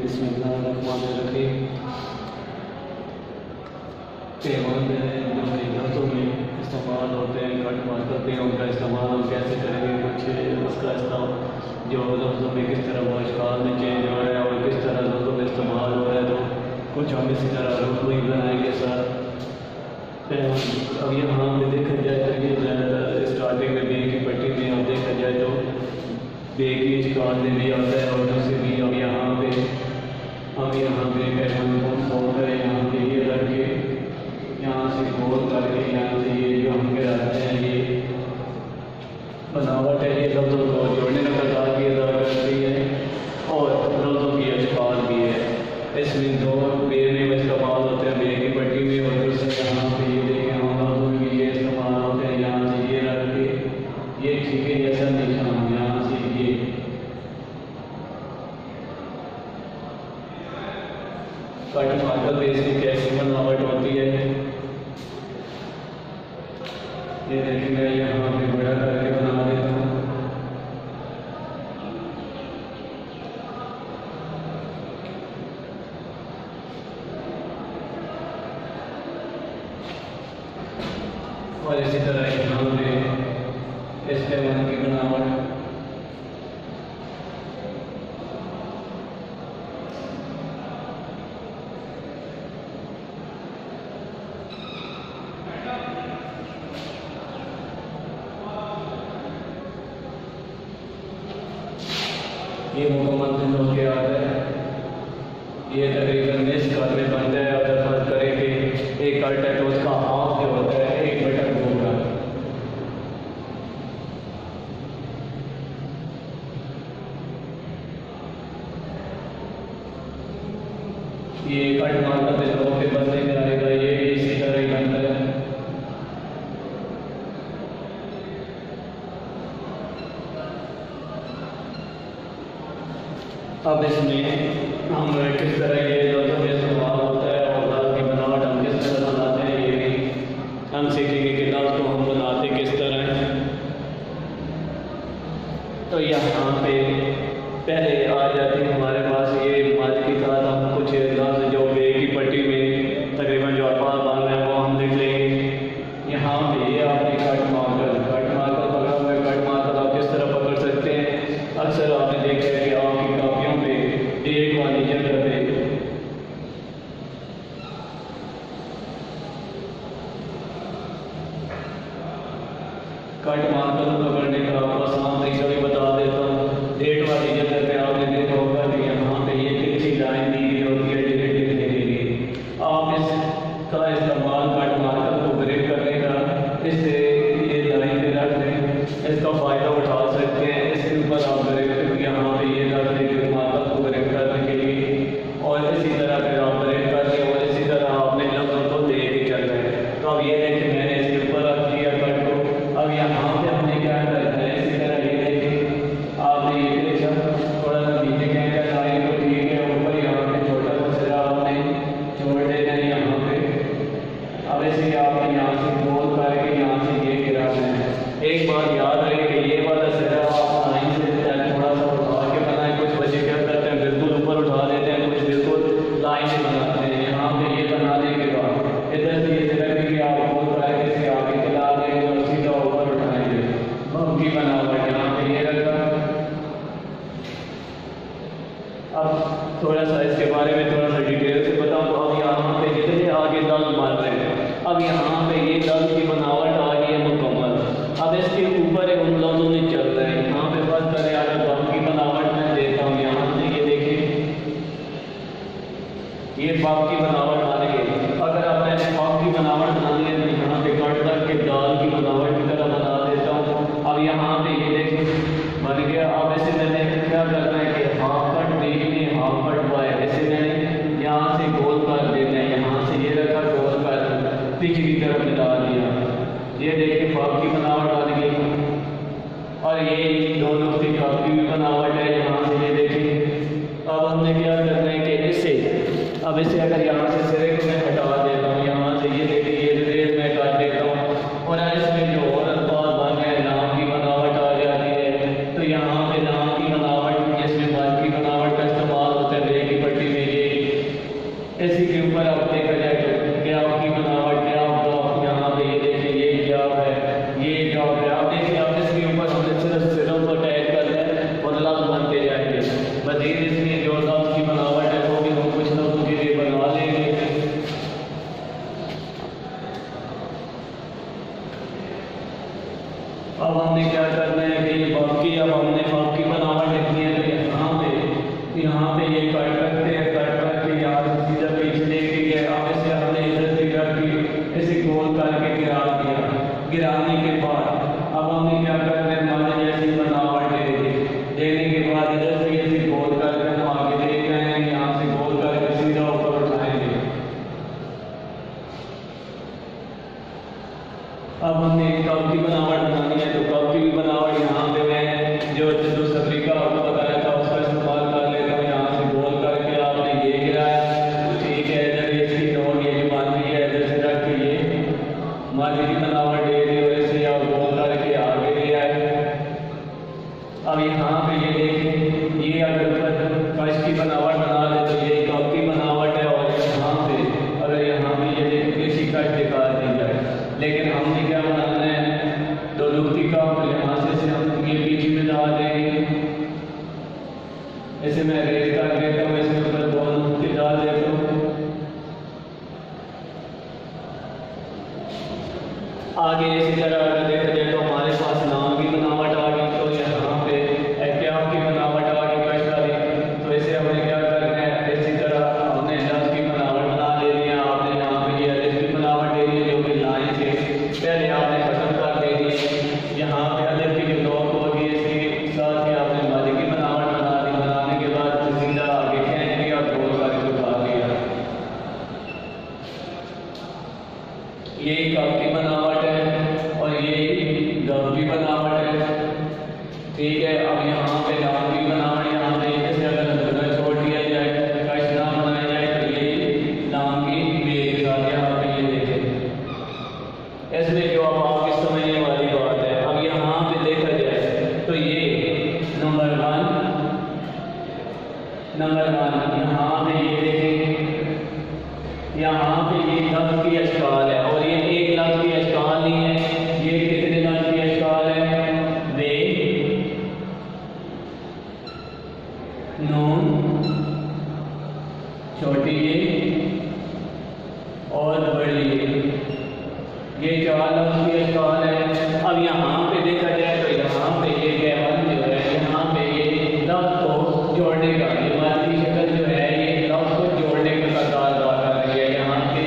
बिस्मिल्लाहिर्रहमानिर्रहीम। पैमान जो लफ्ज़ों में इस्तेमाल होते हैं, कट मार करते हैं, उनका इस्तेमाल हम कैसे करेंगे, कुछ उसका इस्तेमाल जो लफ्ज़ों में किस तरह वो अशकाल में चेंज हो रहा है और किस तरह लफ्ज़ों में इस्तेमाल हो रहा है, तो कुछ हम इसी तरह रुकू ही बनाएंगे सर। अब यहाँ पे देखा जाए तो ये स्टार्टिंग में बे की पट्टी में अब देखा जाए तो बे की इश्काल में भी आता है और दूसरे भी अब यहाँ पे खोल कर यहाँ पे ये रख के यहाँ से खोल करके यहाँ से ये जो हम गिराते हैं ये बनावट है, ये लफ्ज़ों को जोड़ने का प्रकार भी अदा करती है और लफ्ज़ों की अशकाल भी है। इसमें दो बे में इस्तेमाल होते हैं, बे की पट्टी में, और दूसरे यहाँ पे ये देखें हम लफ्ज़ों में ये इस्तेमाल होते हैं, यहाँ से ये रख के ये ठीक है जैसा निशान यहाँ से ये कट मार्कर बेस की कैसी बनावट होती है। ये देखिए मैं यहाँ पे बड़ा करके बना देता हूँ। और इसी तरह यहाँ पे इस पैमान की बनावट ये मुकम्मल दिन हो गया है। ये तकरीबन इस कट में बनता है। अगर फर्ज करें कि एक कट है तो उसका हाफ जो होता है 1/2 का। ये कट मार्कर पे लोगों के बनने में आएगा, ये भी इसी तरह ही बनता है। अब इसमें हम किस तरह ये लफ्ज़ों में इस्तेमाल होता है और लफ्ज़ की बनावट हम किस तरह बनाते हैं ये भी हम सीखेंगे कि लफ्ज़ को हम बनाते किस तरह हैं। तो यहाँ पे पहले आ जाती है हमारे पास ये मद के साथ हम कुछ लफ्ज़ जो बे की पट्टी में तकरीबन जो अल्फाज बन रहे हैं वो हम लिख लेंगे। यहाँ पे ये आपने कट मार्कर पकड़ा हुआ है। कट मार्कर आप किस तरह पकड़ सकते हैं, अक्सर आपने देखा है कि आपकी कापियों पे डेट वाली जगह पे कट मार्कर पकड़ने का आपको आसान तरीका भी बता देता हूँ। डेट वाली जगह पे आपने देखा होगा कि यहाँ पे ये तिरछी लाइन दी गई होती है डेट लिखने के लिए। आप इसका इस्तेमाल कट मार्कर को ब्रेक करने का इससे ये लाइन पे रख लें, इसका फ़ायदा उठा सकते हैं। इसके ऊपर आप ब्रेक यहाँ पे ये रख लें मार्कर को ब्रेक करने के लिए, और इसी तरह फिर आप ब्रेक कर लें और इसी तरह आपने लफ्ज़ों को दे के चल रहे हैं। तो अब ये देखें मैंने इसके ऊपर रख दिया कट को। अब यहाँ पे हमने क्या करना है, इसी तरह ये देखें आपने ये देखा थोड़ा सा नीचे क्या लाइन को ठीक है, ऊपर यहाँ पे छोटा सा सिरा आपने छोड़ देना है यहाँ पे। अब इसे आपने यहाँ से गोल करके यहाँ से ये गिराना है। एक बात याद रहे कि ये वाला सिरा आप लाइन से थोड़ा सा उठा के बनाए। कुछ बच्चे क्या करते हैं बिल्कुल ऊपर उठा देते हैं, कुछ बिल्कुल लाइन से बनाते हैं। यहाँ पे ये बनाने के बाद इधर से ये सिरा भी आप गोल करके से आगे चला देंगे और सीधा ऊपर उठाएंगे। की बनावट यहाँ पे ये रखा। अब थोड़ा सा इसके बारे में थोड़ा सा डिटेल से बताऊँ तो अब यहाँ पे जितने आगे लफ्ज़ बन रहे हैं, अब यहाँ पे ये लफ्ज़ की बनावट आ गई है मुकम्मल। अब इसके ऊपर उन लफ्ज़ों में चल रहे हैं। यहाँ पे बात करें अगर लफ्ज़ की बनावट मैं देता हूँ, यहाँ से ये देखिए ये बाप की बनावट आ रही है। अगर अब मैंने बाप की बनावट बनानी है तो यहाँ पे कट करके दाल की बनावट की तरह बना देता हूँ। अब यहाँ पे ये देखिए बन गया। अब ऐसे मैंने क्या करना है कि हाफ कट बीच में हाफ कट वाई, ऐसे मैंने यहाँ से गोल कर देना है। यहाँ से ये रखा गोल कर पीछे की तरफ मिला दिया। ये देखिए बाप की बनावट आ गई। और ये दोनों की काफी भी बनावट है यहाँ से ये देखिए। अब हमने क्या करना है कि इसे अब इसे अगर यहाँ से सिरे को मैं हटा देता हूँ, यहाँ से ये देखिए ये रेड मैं काट देता हूँ और इसमें जो और अल्फाज बन गए नाम की बनावट आ जाती है। तो यहाँ पे नाम की बनावट जिसमें बात की बनावट इसी के ऊपर आप देखा जाए तो ग्राफ की बनावट, ग्राफ यहाँ पे ये देखिए, ये ग्राफ है, ये ग्राफ है। आप देखिए, आप इसके ऊपर हमने सिर्फ सिरों को टैग कर दिया और लफ्ज बनते जाएंगे। मजीद इसमें जो लफ्ज की बनावट है वो भी हम कुछ ना कुछ चीज़ें बनवा लेंगे। अब हमने क्या करना है कि बाकी अब हमने बाकी बनावट लिखनी है। तो यहाँ पे ये कट करते हैं, कट करके यहाँ से सीधा पीछे लेके गए। अब इसे हमने इधर से करके इसे गोल करके गिरा दिया। गिराने के बाद अब हमने क्या करना है, मान जैसी बनावट देने के बाद इधर से इसे गोल करके हम आगे देख रहे हैं, यहाँ से गोल करके सीधा ऊपर उठाएंगे। अब हमने कप की बनावट बनानी है, तो कप की भी बनावट यहाँ पे मैं जो दूसरा तरीका आपको बताया था उसका इस्तेमाल कर लेता हूँ। यहाँ से गोल करके आपने ये गिराया, ठीक है। इधर इसकी नोट ये जो मांझी है इधर से रख के ये मांझी की बनावट दे दी और इसे आप गोल करके आगे ले आए। अब यहाँ पे ये देखें, ये अगर कश की बनावट बना ले तो ये कप की बनावट है। और यहाँ पे अगर यहाँ पे ये देखें किसी कश दिखा दी जाए, लेकिन हमने क्या बनाना है, दो लुकती का यहाँ से हम ये बीच में डाल देंगे। इसे मैं रेड कर देता हूँ, इसके ऊपर दो लुकती डाल देता हूँ। आगे इसी तरह अगर देखा जाए तो हमारे पास नाम की बनावट आ गई। तो यहाँ पे क्या की बनावट आ गई कश वाली, तो इसे हमें क्या करना है, इसी तरह हमने लफ्ज की बनावट बना लेनी है। आपने यहाँ पे ये अलिफ की बनावट दे दी है, जो कि लाइन से पहले आपने खत्म कर दे दी। यहाँ पे अलिफ की जो नोक होगी इसके साथ ही आपने मादी की बनावट बना दी। बनाने के बाद सीधा आगे खींच लिया और गोल करके उठा लिया। यही कप की बनावट है और यही गम की बनावट है, ठीक है। अब यहाँ पे नाम की बनावट, यहाँ पे जैसे अगर छोड़ दिया जाए, कश ना बनाया जाए तो ये नाम की मेरे साथ यहाँ पे ये देखें। इसमें जो अब आपकी समझने वाली बात है, अब यहाँ पे देखा जाए तो ये नंबर वन यहाँ पे ये देखें, यहाँ पे ये लफ्ज की अशकाल है और ये एक लफ्ज की अशकाल नहीं है। ये कितने लफ्ज की अशकाल है, वे, नून, छोटी और बड़ी, ये चार लफ्ज की अशकाल है। अब यहाँ पे देखा जाए तो यहाँ पे ये कैवन जो है, यहाँ पे ये लफ्ज को जोड़ने का, ये मादी शक्ल जो है ये लफ्ज को जोड़ने का किरदार अदा कर रही है। यहाँ पे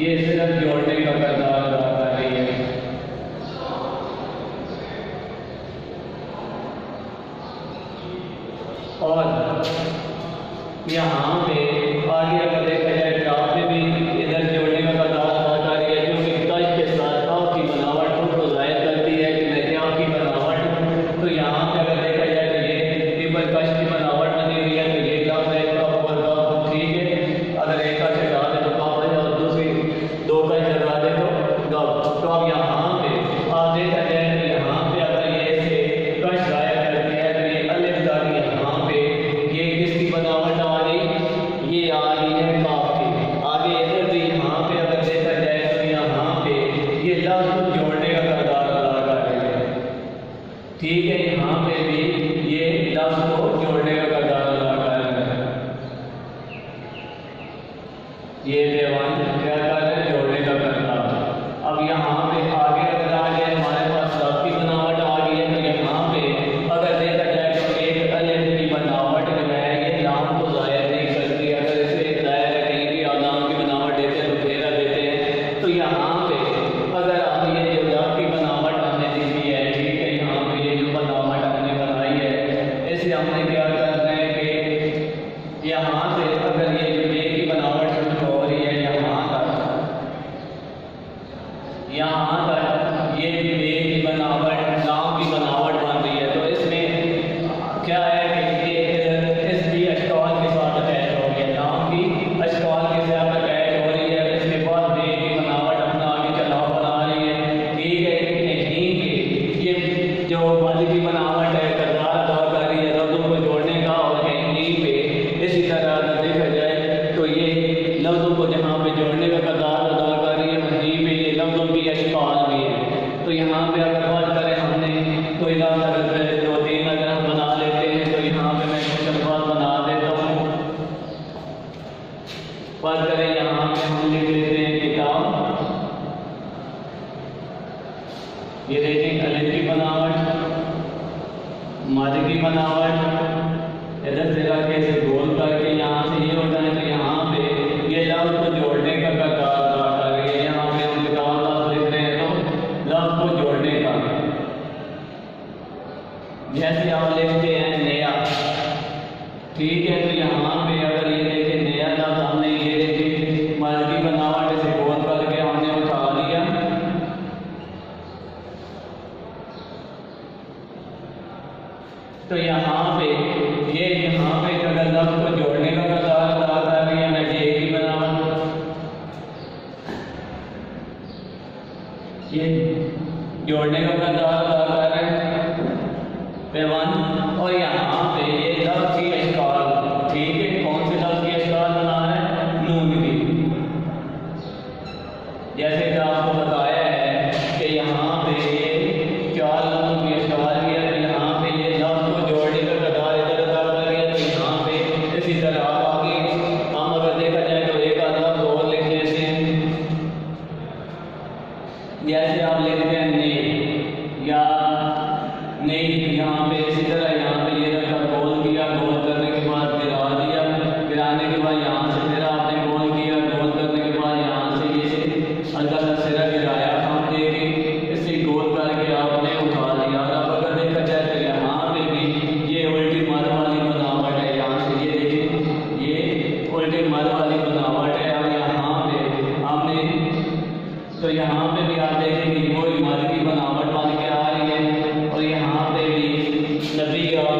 ये सिर्फ जोड़ने का किरदार अदा कर रही है। और यहाँ पे आगे अगर देखा जाए ग्राफ में भी इधर जोड़ने का किरदार अदा कर रही है, क्योंकि कश के साथ काफ की बनावट को जाहिर करती है कि मैं क्या की बनावट। तो यहाँ पे अगर देखा जाए तो ये टेबल कश की बनावट बनी हुई है, तो ये लफ्ज है कफ और कफ, ठीक है। अगर एक कश लगा दे तो कफ है और दूसरी दो कश लगा दे तो गफ। तो अब यहाँ पे आप देखा जाए तो यहाँ पे अगर ये से कश गायब करती है तो ये अलिफ दारी यहाँ पे ये किसकी बनावट आ गई, ये आ रही है काफ की। आगे इधर भी यहाँ पे अगर देखा जाए तो यहाँ पे ये लफ्ज को जोड़ने का किरदार अदा कर रही है, ठीक है। यहाँ पे भी ये लफ्ज को जोड़ने का किरदार अदा कर रहा है। ये देवान क्या कर रहे हैं, जोड़ने का किरदार। अब यहाँ पे आगे अगर आ जाए हमारे पास लफ्ज की बनावट आ गई है, तो यहाँ पे अगर देखा जाए तो एक अलिफ की बनावट जो है ये नाम को जाहिर नहीं करती। अगर इसे जाहिर है कहीं भी आप नाम की बनावट देते हैं तो फेरा देते हैं। तो यहाँ पे अगर हम ये जो लफ्ज की बनावट हमने देखी है, ठीक है, यहाँ पे ये जो बनावट हमने बनाई है इसे हमने क्या करना है कि यहाँ से अगर ये जो एक की बनावट शुरू हो रही है यहाँ तक ये बे की बनावट, नाम की बनावट बन रही है। तो इसमें क्या है कि ये इसकी अशकाल के साथ अटैच हो गया, नाम की अशकाल के साथ अटैच हो रही है। इसके बाद बे की बनावट अपना आगे चलाव बना रही है, ठीक है। यहीं के ये जो मद की बनावट है किरदार अदा कर रही है लफ्ज़ों को जोड़ने का। और यहीं पे इसी तरह देखा जाए बनावट इधर से रख के इसे गोल करके यहाँ से ये होता है तो यहाँ पे ये लफ्ज को जोड़ने का करदार अदा कर रही है। यहाँ पे हम किताब लफ्ज लिख रहे हैं तो लफ्ज को जोड़ने का, जैसे आप लिखते हैं नया, ठीक है, तो यहाँ पे अगर ये देखें नया लफ्ज हमने ये देखे मर्द की बनावट से गोल करके हमने उठा लिया, तो यहाँ पे ये यहाँ पे अगर लफ्ज को जोड़ने का करदार अदा कर रही है, मैं ये की बनावट ये जोड़ने का करदार अदा कर रहे हैं पैवन। और यहाँ पे ये लफ्ज की अशकाल, ठीक है, कौन से लफ्ज की अशकाल बना रहे हैं? नून की। जैसे कि आपको बताया है कि यहाँ पे ये चार लफ्जों की अशकाल किया, तो यहाँ पे ये लफ्ज को जोड़ने का करदार इधर अदा कर रही है, तो यहाँ पे इसी तरह आगे हम अगर देखा जाए तो एक आधा लफ्ज और लिख लेते हैं, जैसे आप लिखते हैं ने या नहीं, यहाँ पे इसी तरह यहाँ पे ये रखा, गोल किया, गोल करने के बाद गिरा दिया, गिराने के बाद यहाँ से फिर आपने गोल किया, गोल करने के बाद यहाँ से ये हल्का सा सिरा गिराया, हम देखें इसे गोल करके आपने उठा लिया। और अब अगर देखा जाए तो यहाँ पे भी ये उल्टी मर वाली बनावट है, यहाँ से ये देखें ये उल्टी मर वाली बनावट है। और यहाँ पे हमने तो यहाँ पे भी आप देखेंगे वो मर की बनावट बन के आ रही है। और यहाँ पे भी नबी आप